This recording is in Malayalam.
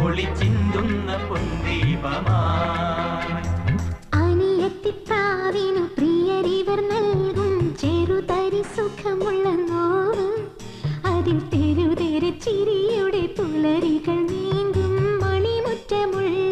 ഒളിച്ചിന്തുന്ന പൊന്തീപമായി അനിയത്തിപ്രാവിനു പ്രിയരിവർ നൽകും ചെറുതരി സുഖമുള്ള നോവ് അതിൽ തെരുതെര ചിരിയുടെ പുലരികൾ നീങ്ങും മണിമുറ്റമുള്ള